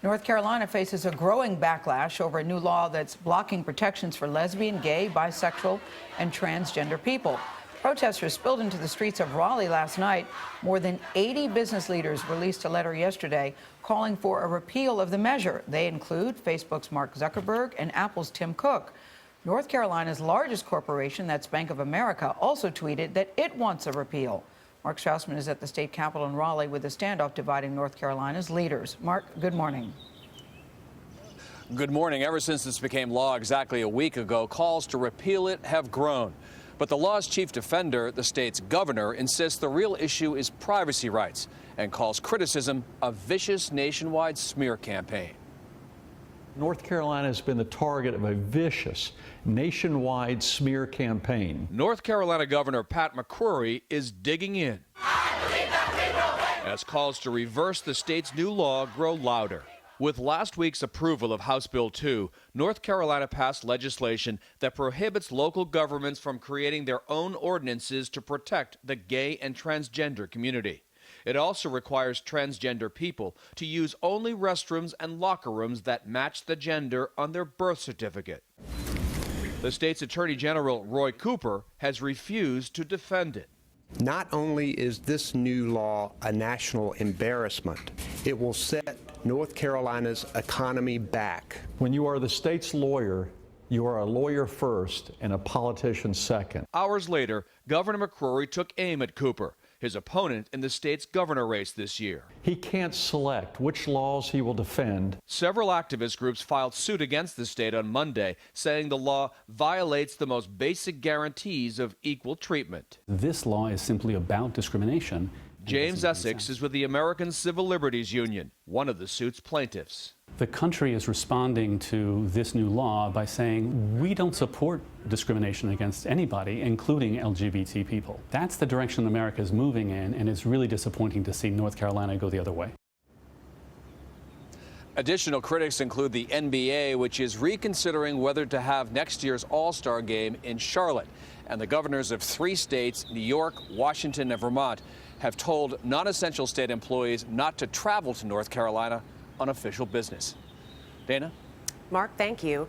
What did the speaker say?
North Carolina faces a growing backlash over a new law that's blocking protections for lesbian, gay, bisexual, and transgender people. Protesters spilled into the streets of Raleigh last night. More than 80 business leaders released a letter yesterday calling for a repeal of the measure. They include Facebook's Mark Zuckerberg and Apple's Tim Cook. North Carolina's largest corporation, that's Bank of America, also tweeted that it wants a repeal. Mark Strausman is at the state capitol in Raleigh with a standoff dividing North Carolina's leaders. Mark, good morning. Good morning. Ever since this became law exactly a week ago, calls to repeal it have grown. But the law's chief defender, the state's governor, insists the real issue is privacy rights and calls criticism a vicious nationwide smear campaign. North Carolina has been the target of a vicious nationwide smear campaign. North Carolina Governor Pat McCrory is digging in as calls to reverse the state's new law grow louder. With last week's approval of House Bill 2, North Carolina passed legislation that prohibits local governments from creating their own ordinances to protect the gay and transgender community. It also requires transgender people to use only restrooms and locker rooms that match the gender on their birth certificate. The state's Attorney General, Roy Cooper, has refused to defend it. Not only is this new law a national embarrassment, it will set North Carolina's economy back. When you are the state's lawyer, you are a lawyer first and a politician second. Hours later, Governor McCrory took aim at Cooper, his opponent in the state's governor race this year. He can't select which laws he will defend. Several activist groups filed suit against the state on Monday, saying the law violates the most basic guarantees of equal treatment. This law is simply about discrimination. James Essex is with the American Civil Liberties Union, one of the suit's plaintiffs. The country is responding to this new law by saying we don't support discrimination against anybody, including LGBT people. That's the direction America is moving in, and it's really disappointing to see North Carolina go the other way. Additional critics include the NBA, which is reconsidering whether to have next year's All-Star game in Charlotte. And the governors of 3 states, New York, Washington, and Vermont, have told non-essential state employees not to travel to North Carolina on official business. Dana? Mark, thank you.